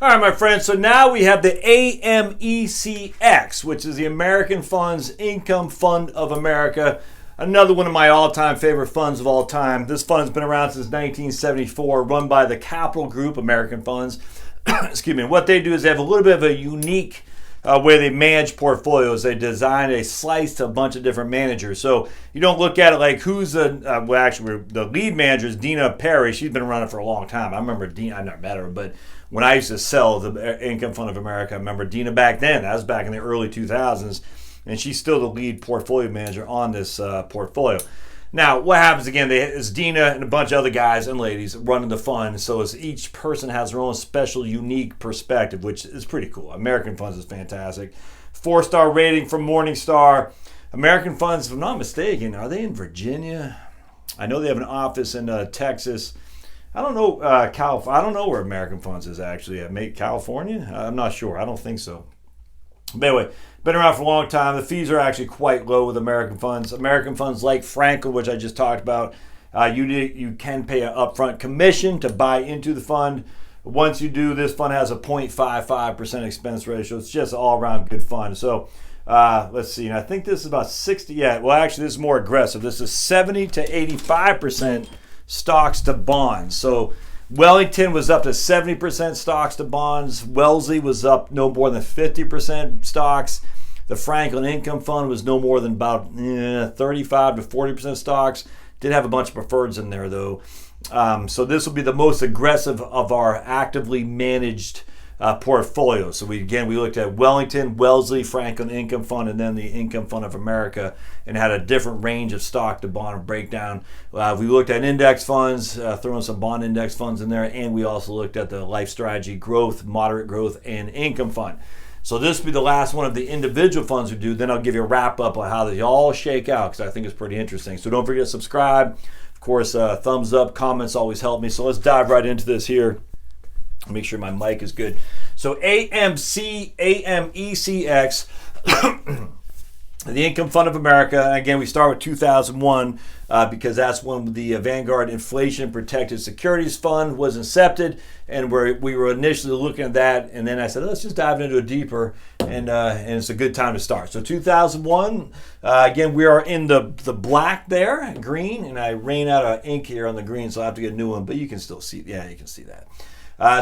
All right, my friends, so now we have the AMECX, which is the American Funds Income Fund of America. Another one of my all-time favorite funds of all time. This fund has been around since 1974, run by the Capital Group American Funds. Excuse me. What they do is they have a little bit of a unique way they manage portfolios. They design a slice to a bunch of different managers. So you don't look at it like who's the lead manager is Dina Perry. She's been around it for a long time. I remember Dina. I never met her, but when I used to sell the Income Fund of America, I remember Dina back then. That was back in the early 2000s. And she's still the lead portfolio manager on this portfolio. Now, what happens again is Dina and a bunch of other guys and ladies running the fund. So each person has their own special, unique perspective, which is pretty cool. American Funds is fantastic. 4-star rating from Morningstar. American Funds, if I'm not mistaken, are they in Virginia? I know they have an office in Texas. I don't know I don't know where American Funds is actually. California? I'm not sure. I don't think so. But anyway, been around for a long time. The fees are actually quite low with American Funds. American Funds like Franklin, which I just talked about, you can pay an upfront commission to buy into the fund. Once you do, this fund has a 0.55% expense ratio. It's just an all-around good fund. So let's see. And I think this is about 60. Yeah, well, actually, this is more aggressive. This is 70 to 85% stocks to bonds. So Wellington was up to 70% stocks to bonds. Wellesley was up no more than 50% stocks. The Franklin Income Fund was no more than about 35 to 40% stocks. Did have a bunch of preferreds in there, though. So this will be the most aggressive of our actively managed portfolio. So we looked at Wellington, Wellesley, Franklin Income Fund, and then the Income Fund of America, and had a different range of stock to bond breakdown. We looked at index funds, throwing some bond index funds in there, and we also looked at the Life Strategy Growth, Moderate Growth, and Income Fund. So this will be the last one of the individual funds we do. Then I'll give you a wrap up on how they all shake out, because I think it's pretty interesting. So don't forget to subscribe. Of course, thumbs up, comments always help me. So let's dive right into this here. Make sure my mic is good. So AMECX, the Income Fund of America. Again, we start with 2001 because that's when the Vanguard Inflation Protected Securities Fund was incepted, and we were initially looking at that. And then I said, let's just dive into it deeper, and it's a good time to start. So 2001, again, we are in the black there, green, and I ran out of ink here on the green, so I have to get a new one. But you can still see, yeah, you can see that.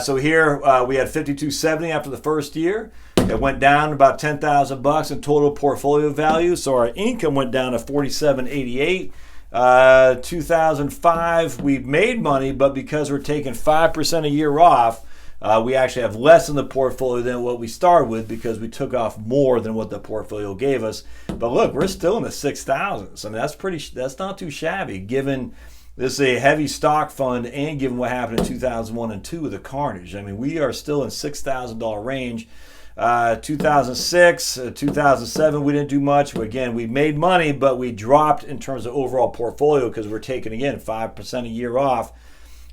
So here we had 5270 after the first year. It went down about $10,000 in total portfolio value. So our income went down to 4788. 2005 we made money, but because we're taking 5% a year off, we actually have less in the portfolio than what we started with because we took off more than what the portfolio gave us. But look, we're still in the 6,000s. I mean, that's not too shabby given. This is a heavy stock fund, and given what happened in 2001 and 2 with the carnage. I mean, we are still in $6,000 range. 2006, 2007, we didn't do much. Again, we made money, but we dropped in terms of overall portfolio because we're taking, again, 5% a year off.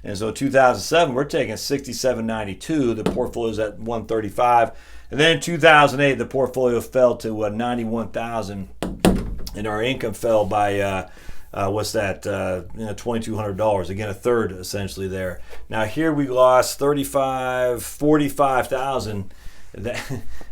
And so 2007, we're taking 6792. The portfolio's at 135. And then in 2008, the portfolio fell to 91,000, and our income fell by $2,200. Again, a third essentially there. Now here we lost 45,000.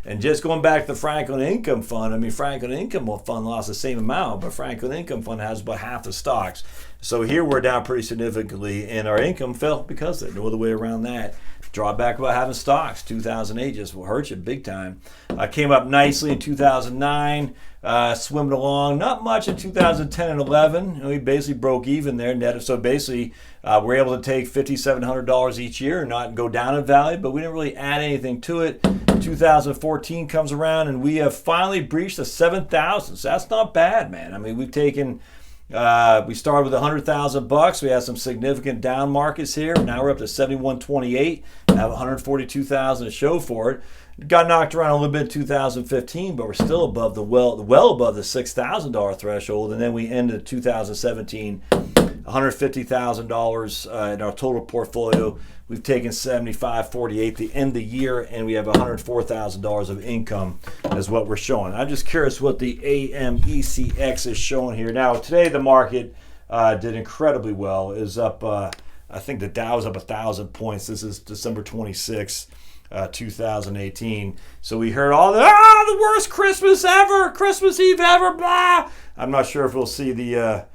And just going back to the Franklin Income Fund, I mean, Franklin Income Fund lost the same amount, but Franklin Income Fund has about half the stocks. So here we're down pretty significantly, and our income fell because of it. No other way around that. Drawback about having stocks. 2008 just will hurt you big time. Came up nicely in 2009, swimming along. Not much in 2010 and 11. We basically broke even there. Net. So basically, we're able to take $5,700 each year and not go down in value, but we didn't really add anything to it. 2014 comes around, and we have finally breached the 7,000. So that's not bad, man. I mean, we've taken. We started with $100,000. We had some significant down markets here. Now we're up to 7128. I have 142,000 to show for it. Got knocked around a little bit in 2015, but we're still above well above the $6,000 threshold. And then we ended 2017, $150,000 in our total portfolio. We've taken $75.48 the end of the year, and we have $104,000 of income is what we're showing. I'm just curious what the AMECX is showing here. Now, today the market did incredibly well. It was up, I think the Dow is up 1,000 points. This is December 26th. 2018. So we heard all the worst Christmas ever, Christmas Eve ever, blah. I'm not sure if we'll see the,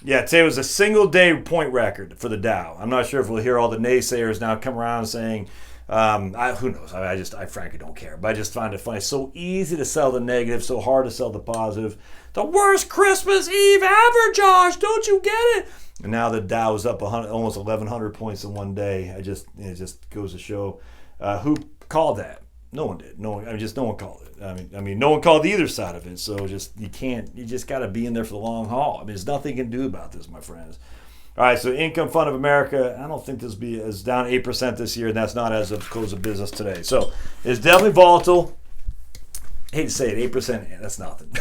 today was a single day point record for the Dow. I'm not sure if we'll hear all the naysayers now come around saying, who knows? I frankly don't care. But I just find it funny. It's so easy to sell the negative, so hard to sell the positive. The worst Christmas Eve ever, Josh. Don't you get it? And now the Dow is up almost 1,100 points in one day. It just goes to show who called that. No one did. No one called it. I mean, no one called either side of it. So you just got to be in there for the long haul. I mean, there's nothing you can do about this, my friends. All right, so Income Fund of America, I don't think this will be as down 8% this year, and that's not as of close of business today. So it's definitely volatile. I hate to say it, 8%, that's nothing.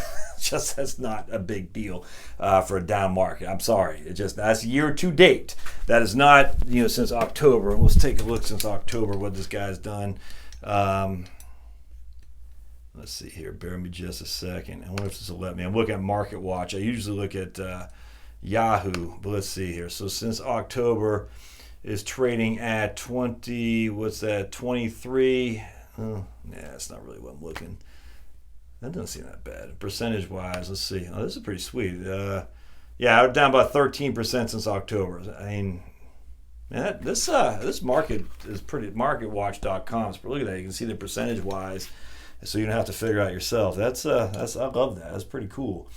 That's not a big deal for a down market. I'm sorry. That's year to date. That is not, since October. Let's take a look since October what this guy's done. Let's see here. Bear with me just a second. I wonder if this will let me. I'm looking at Market Watch. I usually look at Yahoo, but let's see here. So since October is trading at 23. Oh, that's not really what I'm looking. That doesn't seem that bad. Percentage wise, let's see. Oh, this is pretty sweet. Down about 13% since October. I mean, man, this market is pretty. MarketWatch.com. So look at that. You can see the percentage wise, so you don't have to figure out yourself. I love that. That's pretty cool.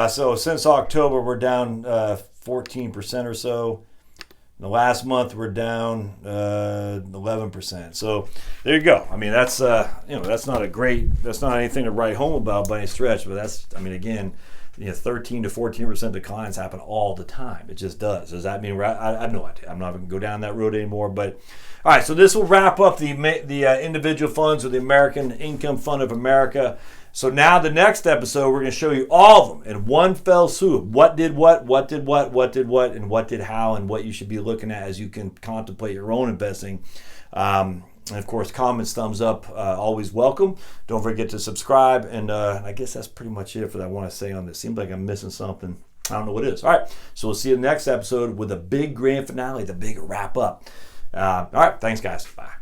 So since October, we're down 14% or so. The last month, we're down 11%. So there you go. I mean, that's that's not anything to write home about by any stretch. But again, 13 to 14% declines happen all the time. It just does. Does that mean I have no idea. I'm not going to go down that road anymore. But all right, so this will wrap up the individual funds with the American Income Fund of America. So now the next episode, we're going to show you all of them in one fell swoop. What did what, and what did how, and what you should be looking at as you can contemplate your own investing. And of course, comments, thumbs up, always welcome. Don't forget to subscribe. And I guess that's pretty much it for that I want to say on this. Seems like I'm missing something. I don't know what it is. All right, so we'll see you in the next episode with a big grand finale, the big wrap up. All right, thanks, guys. Bye.